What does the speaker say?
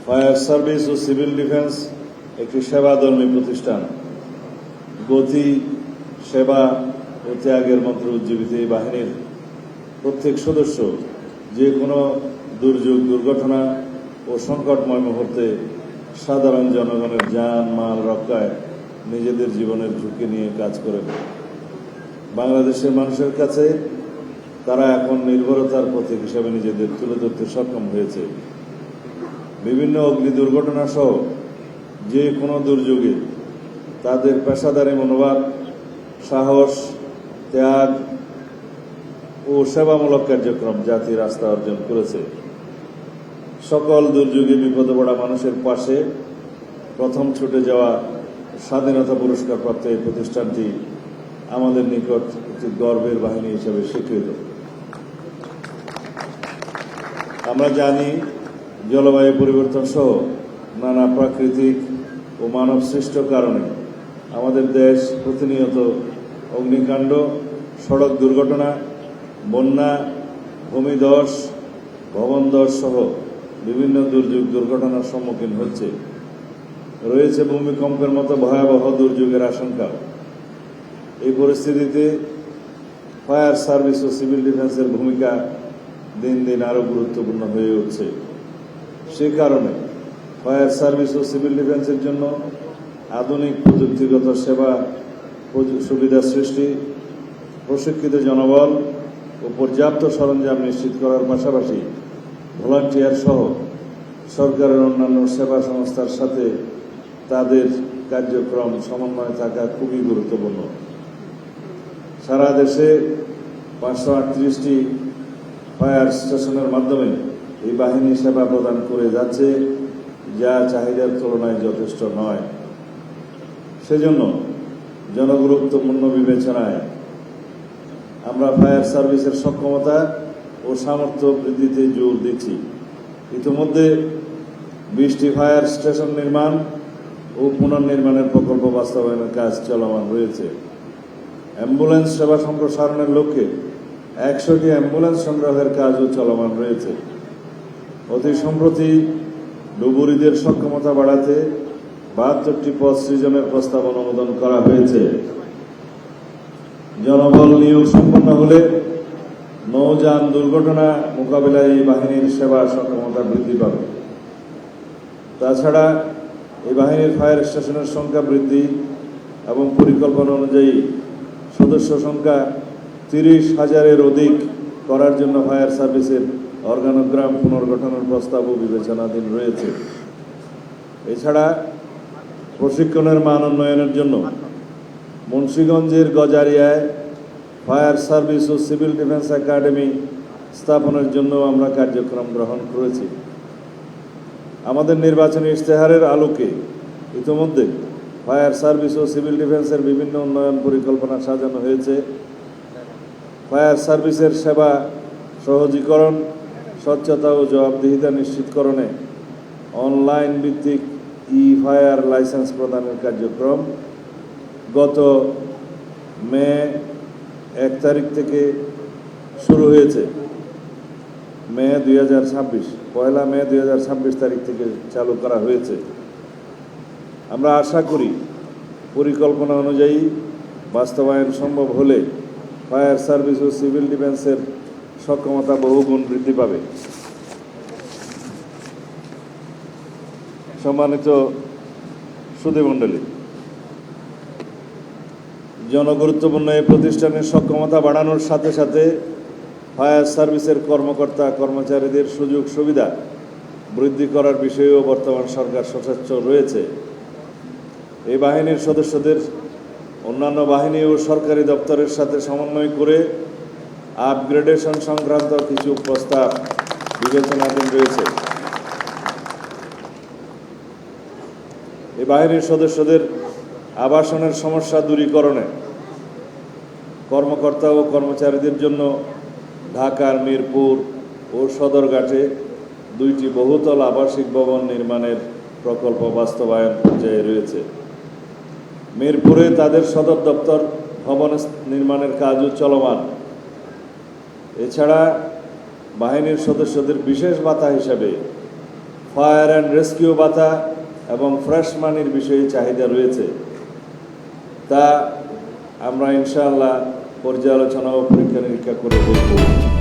Fire service ও civil defence একটি সেবাধর্মী প্রতিষ্ঠান। গতি, সেবা ও ত্যাগের মন্ত্রে উজ্জীবিত এই বাহিনীর প্রত্যেক সদস্য যে কোনো দুর্যোগ, দুর্ঘটনা ও সংকটময় মুহূর্তে সাধারণ জনগণের জান মাল রক্ষায় নিজেদের জীবনের ঝুঁকি নিয়ে কাজ করেন। বাংলাদেশের মানুষের কাছে তারা এখন নির্ভরতার প্রতীক হিসেবে নিজেদের তুলে ধরতে সক্ষম হয়েছে। বিভিন্ন অগ্নি দুর্ঘটনা সহ যে কোনো দুর্যোগে তাদের পেশাদারী মনোভাব, সাহস, ত্যাগ ও সেবামূলক কার্যক্রম জাতির আস্থা অর্জন করেছে। সকল দুর্যোগে বিপদে পড়া মানুষের পাশে প্রথম ছুটে যাওয়া স্বাধীনতা পুরস্কার প্রাপ্ত এই প্রতিষ্ঠানটি আমাদের নিকট একটি গর্বের বাহিনী হিসেবে স্বীকৃত। আমরা জানি জলবায়ু পরিবর্তন সহ নানা প্রাকৃতিক ও মানব সৃষ্ট কারণে আমাদের দেশ প্রতিনিয়ত অগ্নিকাণ্ড, সড়ক দুর্ঘটনা, বন্যা, ভূমিধস, ভবনধস সহ বিভিন্ন দুর্যোগ দুর্ঘটনার সম্মুখীন হচ্ছে। রয়েছে ভূমিকম্পের মতো ভয়াবহ দুর্যোগের আশঙ্কা। এই পরিস্থিতিতে ফায়ার সার্ভিস ও সিভিল ডিফেন্সের ভূমিকা দিন দিন আরও গুরুত্বপূর্ণ হয়ে উঠছে। সে কারণে ফায়ার সার্ভিস ও সিভিল ডিফেন্সের জন্য আধুনিক প্রযুক্তিগত সেবা সুবিধা সৃষ্টি, প্রশিক্ষিত জনবল ও পর্যাপ্ত সরঞ্জাম নিশ্চিত করার পাশাপাশি ভলান্টিয়ার সহ সরকারের অন্যান্য সেবা সংস্থার সাথে তাদের কার্যক্রম সমন্বয় থাকা খুবই গুরুত্বপূর্ণ। সারা দেশে 538টি ফায়ার স্টেশনের মাধ্যমে এই বাহিনী সেবা প্রদান করে যাচ্ছে, যা চাহিদার তুলনায় যথেষ্ট নয়। সেজন্য জনগুরুত্বপূর্ণ বিবেচনায় আমরা ফায়ার সার্ভিসের সক্ষমতা ও সামর্থ্য বৃদ্ধিতে জোর দিচ্ছি। ইতিমধ্যে 20টি ফায়ার স্টেশন নির্মাণ ও পুনর্নির্মাণের প্রকল্প বাস্তবায়নের কাজ চলমান রয়েছে। অ্যাম্বুলেন্স সেবা সম্প্রসারণের লক্ষ্যে 100টি অ্যাম্বুলেন্স সংগ্রহের কাজও চলমান রয়েছে। অতি সম্প্রতি ডুবুরিদের সক্ষমতা বাড়াতে 72টি পদ সৃজনের প্রস্তাব অনুমোদন করা হয়েছে। জনবল নিয়োগ সম্পন্ন হলে নৌযান দুর্ঘটনা মোকাবিলায় এই বাহিনীর সেবা সক্ষমতা বৃদ্ধি পাবে। তাছাড়া এই বাহিনীর ফায়ার স্টেশনের সংখ্যা বৃদ্ধি এবং পরিকল্পনা অনুযায়ী সদস্য সংখ্যা 30,000-এর অধিক করার জন্য ফায়ার সার্ভিসের অর্গানোগ্রাম পুনর্গঠনের প্রস্তাবও বিবেচনাধীন রয়েছে। এছাড়া প্রশিক্ষণের মান উন্নয়নের জন্য মুন্সিগঞ্জের গজারিয়ায় ফায়ার সার্ভিস ও সিভিল ডিফেন্স একাডেমি স্থাপনের জন্য আমরা কার্যক্রম গ্রহণ করেছি। আমাদের নির্বাচনী ইশতেহারের আলোকে ইতিমধ্যে ফায়ার সার্ভিস ও সিভিল ডিফেন্সের বিভিন্ন উন্নয়ন পরিকল্পনা সাজানো হয়েছে। ফায়ার সার্ভিসের সেবা সহজীকরণ, স্বচ্ছতা ও জবাবদিহিতা নিশ্চিতকরণে অনলাইন ভিত্তিক ফায়ার লাইসেন্স প্রদানের কার্যক্রম গত মে 1 তারিখ থেকে শুরু হয়েছে। পয়লা মে 2026 তারিখ থেকে চালু করা হয়েছে। আমরা আশা করি পরিকল্পনা অনুযায়ী বাস্তবায়ন সম্ভব হলে ফায়ার সার্ভিস ও সিভিল ডিফেন্সের সক্ষমতা বহুগুণ বৃদ্ধি পাবে। সম্মানিত সুধীমণ্ডলী, জনগুরুত্বপূর্ণ এই প্রতিষ্ঠানের সক্ষমতা বাড়ানোর সাথে সাথে ফায়ার সার্ভিসের কর্মকর্তা কর্মচারীদের সুযোগ সুবিধা বৃদ্ধি করার বিষয়েও বর্তমান সরকার সচেষ্ট রয়েছে। এই বাহিনীর সদস্যদের অন্যান্য বাহিনী ও সরকারি দপ্তরের সাথে সমন্বয় করে আপগ্রেডেশন সংক্রান্ত কিছু প্রস্তাব বিবেচনাধীন রয়েছে। এই বাহিনীর সদস্যদের আবাসনের সমস্যা দূরীকরণে কর্মকর্তা ও কর্মচারীদের জন্য ঢাকার মিরপুর ও সদরঘাটে 2টি বহুতল আবাসিক ভবন নির্মাণের প্রকল্প বাস্তবায়ন পর্যায়ে রয়েছে। মিরপুরে তাদের সদর দপ্তর ভবন নির্মাণের কাজও চলমান। এছাড়া বাহিনীর সদস্যদের বিশেষ ভাতা হিসাবে ফায়ার অ্যান্ড রেস্কিউ ভাতা এবং ফ্রেশ মানির বিষয়ে চাহিদা রয়েছে, তা আমরা ইনশাআল্লাহ পর্যালোচনা ও পরীক্ষা নিরীক্ষা করে বলব।